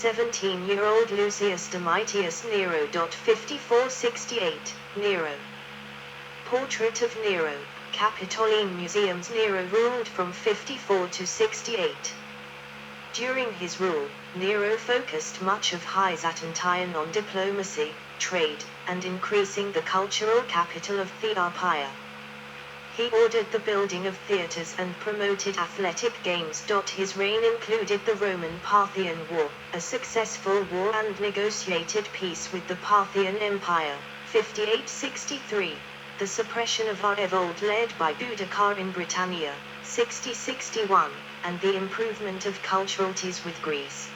17-year-old Lucius Domitius Nero. 5468, Nero. Portrait of Nero, Capitoline Museums. Nero ruled from 54 to 68. During his rule, Nero focused much of his attention on diplomacy, trade, and increasing the cultural capital of the empire. He ordered the building of theaters and promoted athletic games. His reign included the Roman-Parthian War, a successful war and negotiated peace with the Parthian Empire, 5863, the suppression of a revolt led by Boudicca in Britannia, 6061, and the improvement of cultural ties with Greece.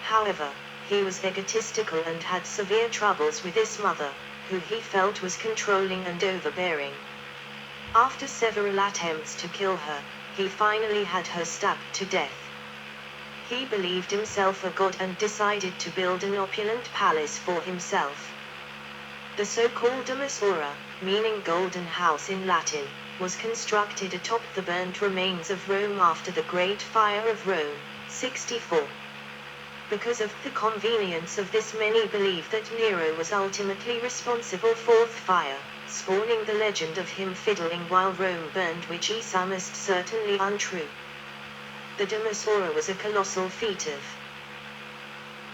However, he was egotistical and had severe troubles with his mother, who he felt was controlling and overbearing. After several attempts to kill her, he finally had her stabbed to death. He believed himself a god and decided to build an opulent palace for himself. The so-called Domusura, meaning golden house in Latin, was constructed atop the burnt remains of Rome after the Great Fire of Rome, 64. Because of the convenience of this, many believe that Nero was ultimately responsible for the fire, spawning the legend of him fiddling while Rome burned, which is most certainly untrue. The Domusura was a colossal feat of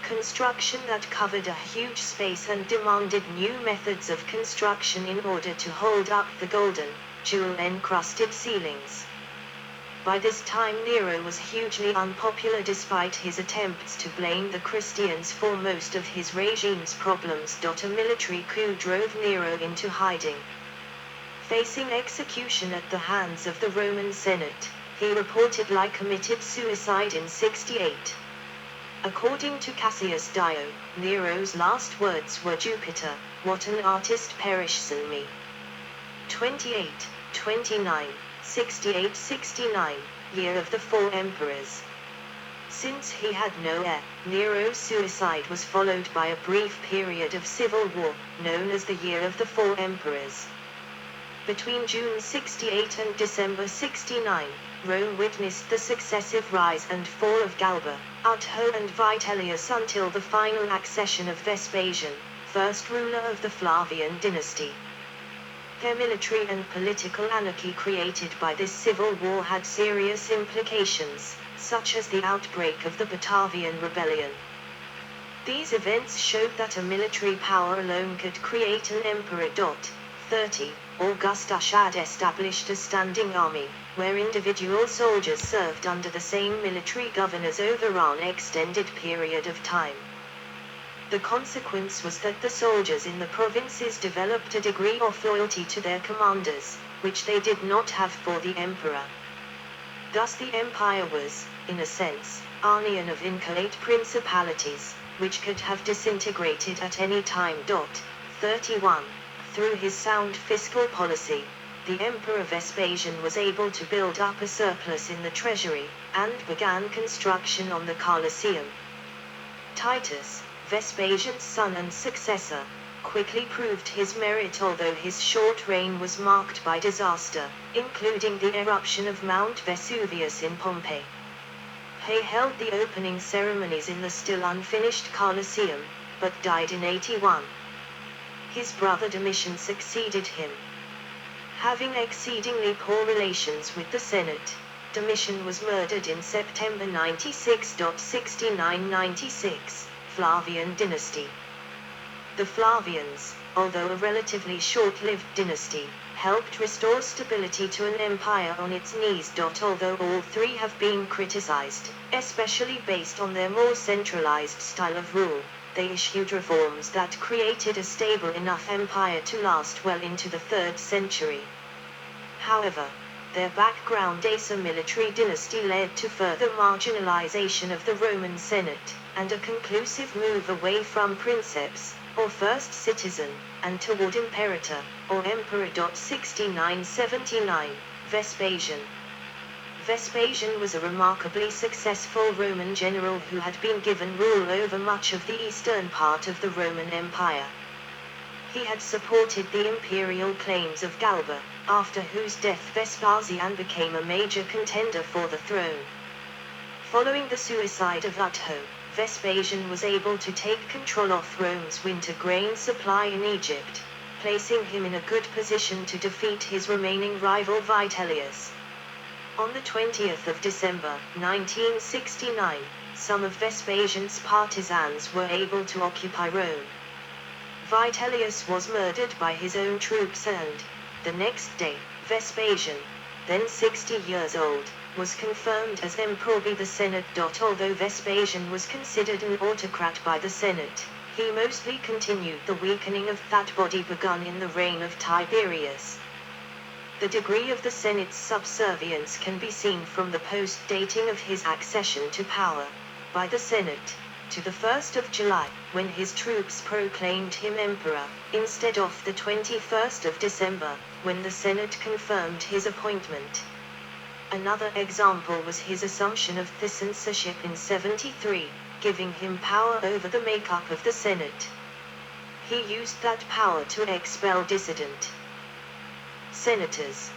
construction that covered a huge space and demanded new methods of construction in order to hold up the golden, jewel-encrusted ceilings. By this time Nero was hugely unpopular despite his attempts to blame the Christians for most of his regime's problems. A military coup drove Nero into hiding. Facing execution at the hands of the Roman Senate, he reportedly committed suicide in 68. According to Cassius Dio, Nero's last words were, "Jupiter, what an artist perishes in me." 28, 29, 68, 69, year of the four emperors. Since he had no heir, Nero's suicide was followed by a brief period of civil war, known as the Year of the Four Emperors. Between June 68 and December 69, Rome witnessed the successive rise and fall of Galba, Otho and Vitellius until the final accession of Vespasian, first ruler of the Flavian dynasty. The military and political anarchy created by this civil war had serious implications, such as the outbreak of the Batavian Rebellion. These events showed that a military power alone could create an emperor. 30. Augustus had established a standing army, where individual soldiers served under the same military governors over an extended period of time. The consequence was that the soldiers in the provinces developed a degree of loyalty to their commanders, which they did not have for the emperor. Thus the empire was, in a sense, an union of inchoate principalities, which could have disintegrated at any time. 31. Through his sound fiscal policy, the Emperor Vespasian was able to build up a surplus in the treasury, and began construction on the Colosseum. Titus, Vespasian's son and successor, quickly proved his merit, although his short reign was marked by disaster, including the eruption of Mount Vesuvius in Pompeii. He held the opening ceremonies in the still unfinished Colosseum, but died in 81. His brother Domitian succeeded him. Having exceedingly poor relations with the Senate, Domitian was murdered in September 96. 69-96, Flavian dynasty. The Flavians, although a relatively short-lived dynasty, helped restore stability to an empire on its knees. Although all three have been criticized, especially based on their more centralized style of rule, they issued reforms that created a stable enough empire to last well into the 3rd century. However, their background as a military dynasty led to further marginalization of the Roman Senate, and a conclusive move away from princeps, or first citizen, and toward imperator, or emperor. 69-79, Vespasian. Vespasian was a remarkably successful Roman general who had been given rule over much of the eastern part of the Roman Empire. He had supported the imperial claims of Galba, after whose death Vespasian became a major contender for the throne. Following the suicide of Otho, Vespasian was able to take control of Rome's winter grain supply in Egypt, placing him in a good position to defeat his remaining rival Vitellius. On the 20th of December, 1969, some of Vespasian's partisans were able to occupy Rome. Vitellius was murdered by his own troops and, the next day, Vespasian, then 60 years old, was confirmed as emperor by the Senate. Although Vespasian was considered an autocrat by the Senate, he mostly continued the weakening of that body begun in the reign of Tiberius. The degree of the Senate's subservience can be seen from the post-dating of his accession to power by the Senate to the 1st of July, when his troops proclaimed him emperor, instead of the 21st of December, when the Senate confirmed his appointment. Another example was his assumption of the censorship in 73, giving him power over the makeup of the Senate. He used that power to expel dissident senators.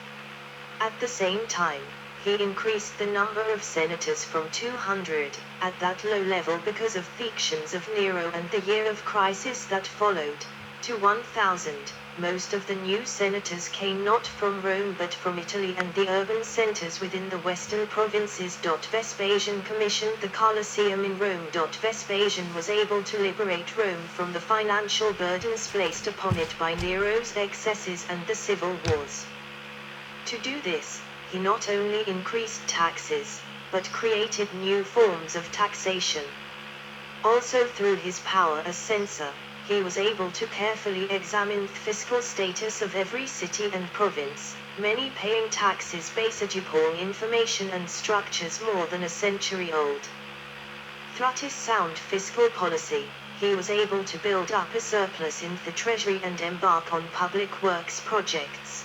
At the same time, he increased the number of senators from 200, at that low level because of the actions of Nero and the year of crisis that followed, to 1,000. Most of the new senators came not from Rome but from Italy and the urban centers within the western provinces. Vespasian commissioned the Colosseum in Rome. Vespasian was able to liberate Rome from the financial burdens placed upon it by Nero's excesses and the civil wars. To do this, he not only increased taxes, but created new forms of taxation. Also through his power as censor, he was able to carefully examine the fiscal status of every city and province, many paying taxes based upon information and structures more than a century old. Through his sound fiscal policy, he was able to build up a surplus in the treasury and embark on public works projects.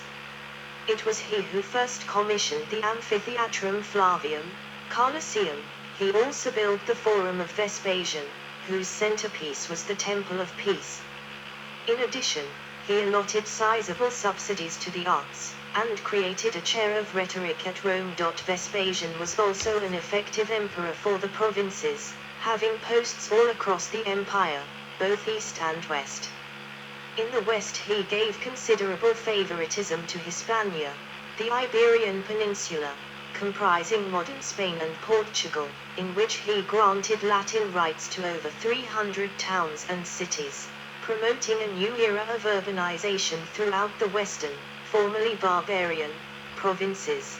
It was he who first commissioned the Amphitheatrum Flavium, Colosseum. He also built the Forum of Vespasian, whose centerpiece was the Temple of Peace. In addition, he allotted sizable subsidies to the arts, and created a chair of rhetoric at Rome. Vespasian was also an effective emperor for the provinces, having posts all across the empire, both east and west. In the west he gave considerable favoritism to Hispania, the Iberian Peninsula, comprising modern Spain and Portugal, in which he granted Latin rights to over 300 towns and cities, promoting a new era of urbanization throughout the western, formerly barbarian, provinces.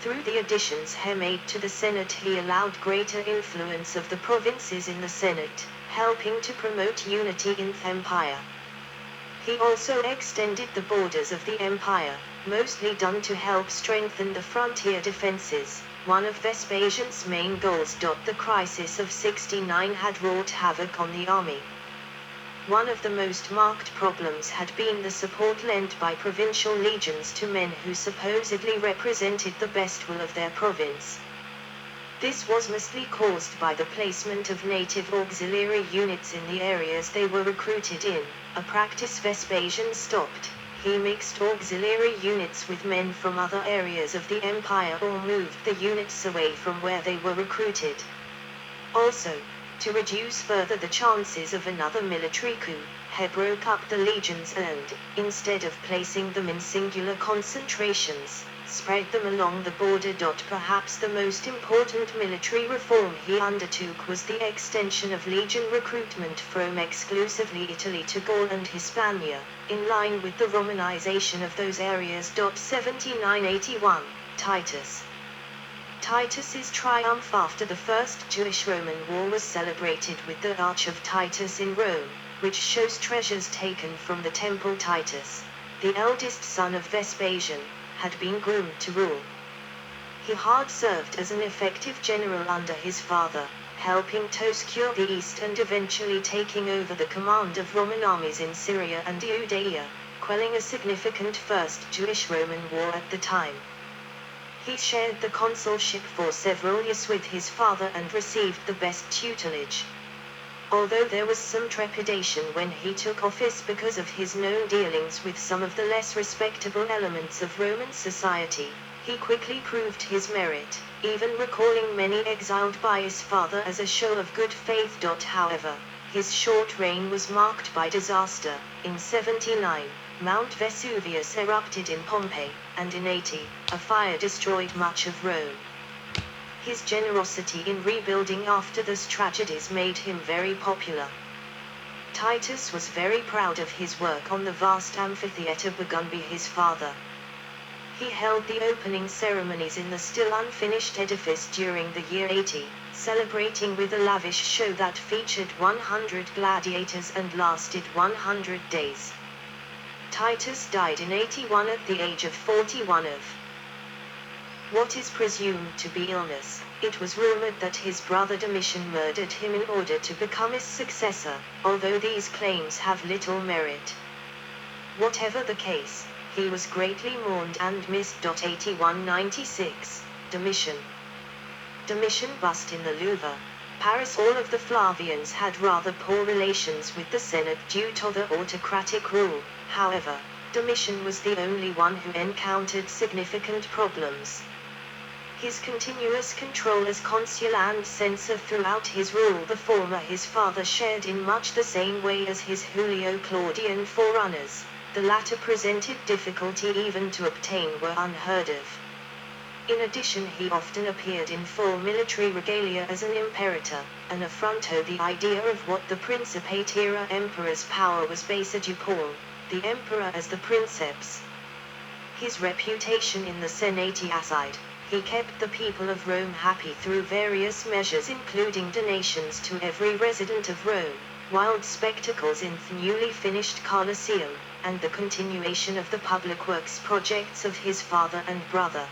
Through the additions he made to the Senate, he allowed greater influence of the provinces in the Senate, helping to promote unity in the empire. He also extended the borders of the empire, mostly done to help strengthen the frontier defenses, one of Vespasian's main goals. The crisis of 69 had wrought havoc on the army. One of the most marked problems had been the support lent by provincial legions to men who supposedly represented the best will of their province. This was mostly caused by the placement of native auxiliary units in the areas they were recruited in, a practice Vespasian stopped. He mixed auxiliary units with men from other areas of the empire or moved the units away from where they were recruited. Also, to reduce further the chances of another military coup, he broke up the legions and, instead of placing them in singular concentrations, spread them along the border. Perhaps the most important military reform he undertook was the extension of legion recruitment from exclusively Italy to Gaul and Hispania, in line with the Romanization of those areas. 79-81, Titus. Titus's triumph after the First Jewish-Roman War was celebrated with the Arch of Titus in Rome, which shows treasures taken from the Temple. Titus, the eldest son of Vespasian, had been groomed to rule. He had served as an effective general under his father, helping to secure the east and eventually taking over the command of Roman armies in Syria and Judea, quelling a significant First Jewish-Roman War at the time. He shared the consulship for several years with his father and received the best tutelage. Although there was some trepidation when he took office because of his known dealings with some of the less respectable elements of Roman society, He quickly proved his merit, even recalling many exiled by his father as a show of good faith. However, his short reign was marked by disaster. In 79, Mount Vesuvius erupted in Pompeii, and in 80, a fire destroyed much of Rome. His generosity in rebuilding after these tragedies made him very popular. Titus was very proud of his work on the vast amphitheater begun by his father. He held the opening ceremonies in the still unfinished edifice during the year 80, celebrating with a lavish show that featured 100 gladiators and lasted 100 days. Titus died in 81 at the age of 41 of what is presumed to be illness. It was rumored that his brother Domitian murdered him in order to become his successor, although these claims have little merit. Whatever the case, he was greatly mourned and missed. 8196, Domitian. Domitian bust in the Louvre, Paris. All of the Flavians had rather poor relations with the Senate due to the autocratic rule. However, Domitian was the only one who encountered significant problems. His continuous control as consul and censor throughout his rule, the former his father shared in much the same way as his Julio-Claudian forerunners, the latter presented difficulty even to obtain were unheard of. In addition, he often appeared in full military regalia as an imperator, an affront to the idea of what the Principate-era emperor's power was based upon, the emperor as the princeps. His reputation in the Senate aside, he kept the people of Rome happy through various measures including donations to every resident of Rome, wild spectacles in the newly finished Colosseum, and the continuation of the public works projects of his father and brother.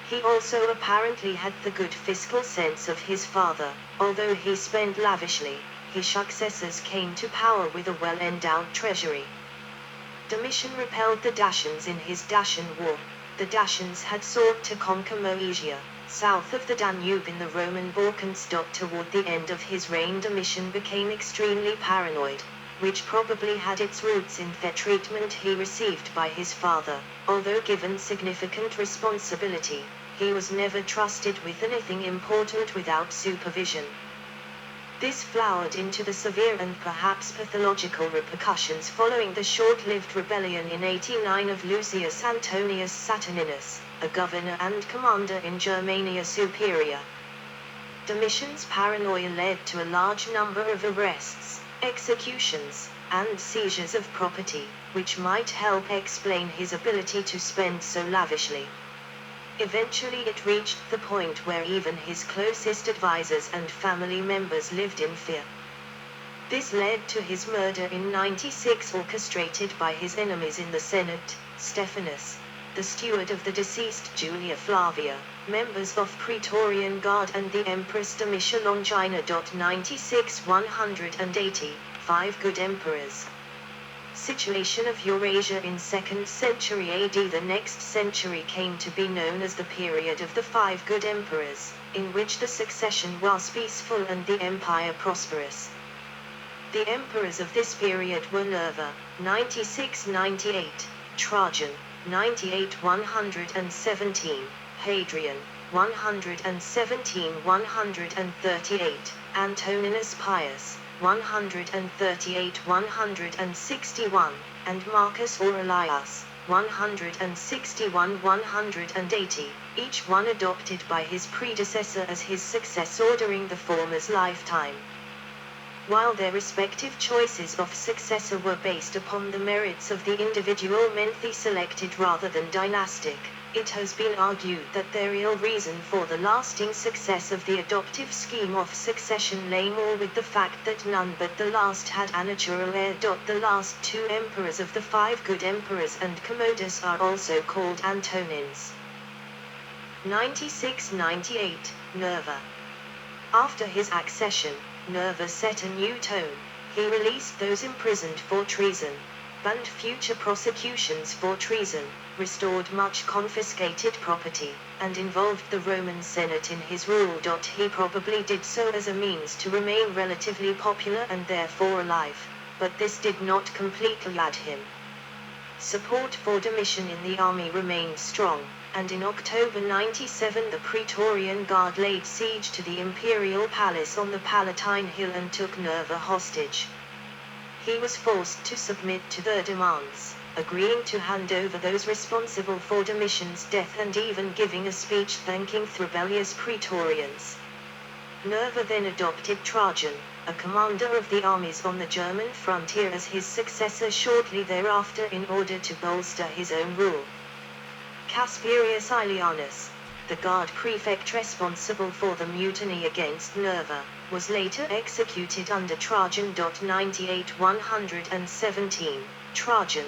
He also apparently had the good fiscal sense of his father. Although he spent lavishly, his successors came to power with a well-endowed treasury. Domitian repelled the Dacians in his Dacian War. The Dacians had sought to conquer Moesia, south of the Danube in the Roman Balkans. Toward the end of his reign, Domitian became extremely paranoid, which probably had its roots in the treatment he received by his father. Although given significant responsibility, he was never trusted with anything important without supervision. This flowered into the severe and perhaps pathological repercussions following the short-lived rebellion in 89 of Lucius Antonius Saturninus, a governor and commander in Germania Superior. Domitian's paranoia led to a large number of arrests, executions, and seizures of property, which might help explain his ability to spend so lavishly. Eventually it reached the point where even his closest advisors and family members lived in fear. This led to his murder in 96, orchestrated by his enemies in the Senate, Stephanus, the steward of the deceased Julia Flavia, members of Praetorian Guard and the Empress Domitia Longina. 96 180, 5 good emperors. Situation of Eurasia in 2nd century AD. The next century came to be known as the period of the 5 good emperors, in which the succession was peaceful and the empire prosperous. The emperors of this period were Nerva, 96-98, Trajan, 98-117, Hadrian, 117-138, Antoninus Pius, 138-161, and Marcus Aurelius, 161-180, each one adopted by his predecessor as his successor during the former's lifetime. While their respective choices of successor were based upon the merits of the individual men they selected rather than dynastic, it has been argued that the real reason for the lasting success of the adoptive scheme of succession lay more with the fact that none but the last had a natural heir. The last 2 emperors of the 5 good emperors and Commodus are also called Antonines. 96-98, Nerva. After his accession, Nerva set a new tone. He released those imprisoned for treason, banned future prosecutions for treason, restored much confiscated property, and involved the Roman Senate in his rule. He probably did so as a means to remain relatively popular and therefore alive, but this did not completely aid him. Support for Domitian in the army remained strong. and in October 97 the Praetorian Guard laid siege to the imperial palace on the Palatine Hill and took Nerva hostage. He was forced to submit to their demands, agreeing to hand over those responsible for Domitian's death and even giving a speech thanking the rebellious Praetorians. Nerva then adopted Trajan, a commander of the armies on the German frontier, as his successor shortly thereafter in order to bolster his own rule. Casperius Aelianus, the guard prefect responsible for the mutiny against Nerva, was later executed under Trajan. 98-117, Trajan.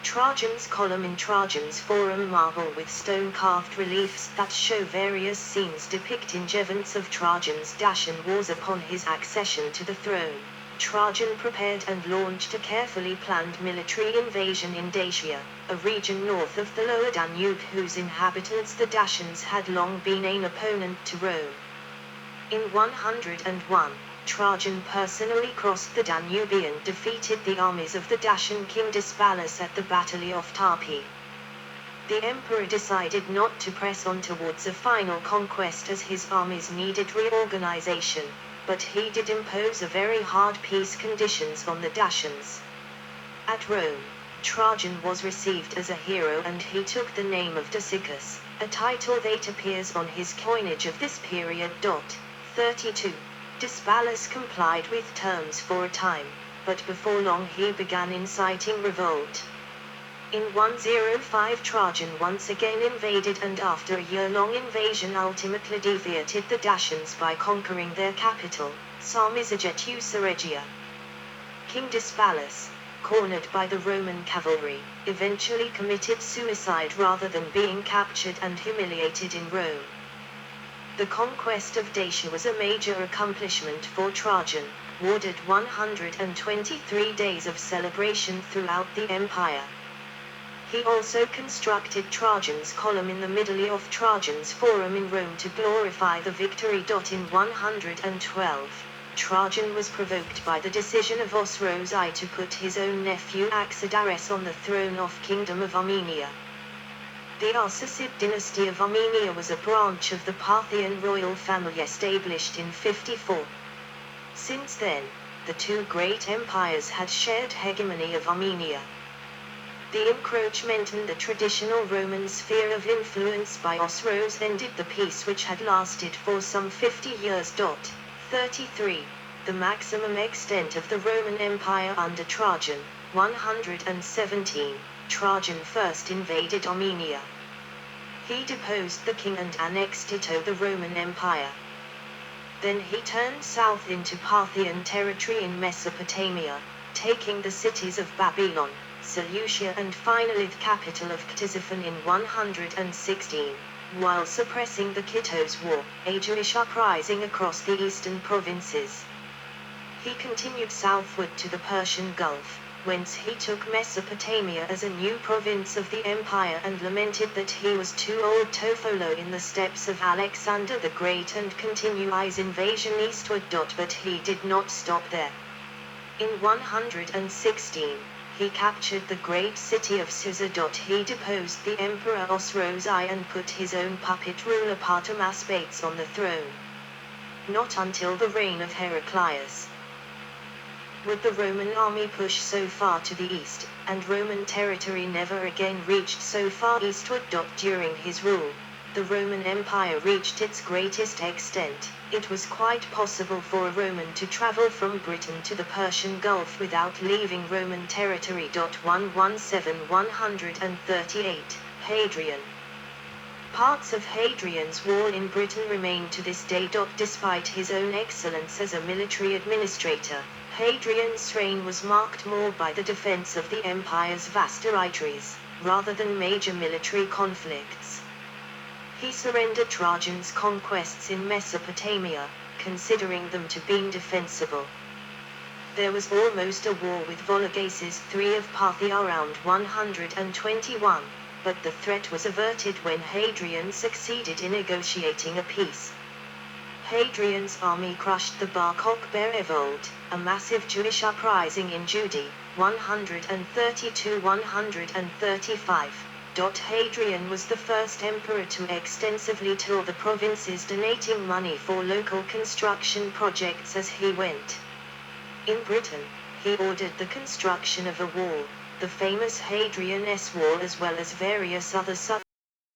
Trajan's column in Trajan's Forum marble with stone-carved reliefs that show various scenes depicting events of Trajan's Dacian wars upon his accession to the throne. Trajan prepared and launched a carefully planned military invasion in Dacia, a region north of the lower Danube whose inhabitants the Dacians had long been an opponent to Rome. In 101, Trajan personally crossed the Danube and defeated the armies of the Dacian king Despalus at the Battle of Tarpi. The emperor decided not to press on towards a final conquest as his armies needed reorganization, but he did impose a very hard peace conditions on the Dacians. At Rome, Trajan was received as a hero and he took the name of Dacicus, a title that appears on his coinage of this period. 32. Despalus complied with terms for a time, but before long he began inciting revolt. In 105 Trajan once again invaded and after a year-long invasion ultimately defeated the Dacians by conquering their capital, Sarmizegetusa Regia. King Despalus, cornered by the Roman cavalry, eventually committed suicide rather than being captured and humiliated in Rome. The conquest of Dacia was a major accomplishment for Trajan, awarded 123 days of celebration throughout the empire. He also constructed Trajan's column in the middle of Trajan's Forum in Rome to glorify the victory. In 112, Trajan was provoked by the decision of Osroes I to put his own nephew Axidares on the throne of Kingdom of Armenia. The Arsacid dynasty of Armenia was a branch of the Parthian royal family established in 54. Since then, the two great empires had shared hegemony of Armenia. The encroachment in the traditional Roman sphere of influence by Osroes ended the peace which had lasted for some 50 years. 33. The maximum extent of the Roman Empire under Trajan, 117. Trajan first invaded Armenia. He deposed the king and annexed it to the Roman Empire. Then he turned south into Parthian territory in Mesopotamia, taking the cities of Babylon, Seleucia and finally the capital of Ctesiphon in 116, while suppressing the Kittos War, a Jewish uprising across the eastern provinces. He continued southward to the Persian Gulf, whence he took Mesopotamia as a new province of the empire and lamented that he was too old to follow in the steps of Alexander the Great and continue his invasion eastward. But he did not stop there. In 116, he captured the great city of Susa. He deposed the emperor Osroes I and put his own puppet ruler Parthamaspates on the throne. Not until the reign of Heraclius would the Roman army push so far to the east, and Roman territory never again reached so far eastward. During his rule, the Roman Empire reached its greatest extent. It was quite possible for a Roman to travel from Britain to the Persian Gulf without leaving Roman territory. 117-138, Hadrian. Parts of Hadrian's wall in Britain remain to this day. Despite his own excellence as a military administrator, Hadrian's reign was marked more by the defense of the empire's vast territories, rather than major military conflicts. He surrendered Trajan's conquests in Mesopotamia, considering them to be indefensible. There was almost a war with Vologases III of Parthia around 121, but the threat was averted when Hadrian succeeded in negotiating a peace. Hadrian's army crushed the Bar Kokhba revolt, a massive Jewish uprising in Judea, 132-135. Hadrian was the first emperor to extensively tour the provinces, donating money for local construction projects as he went. In Britain, he ordered the construction of a wall, the famous Hadrian's Wall, as well as various other such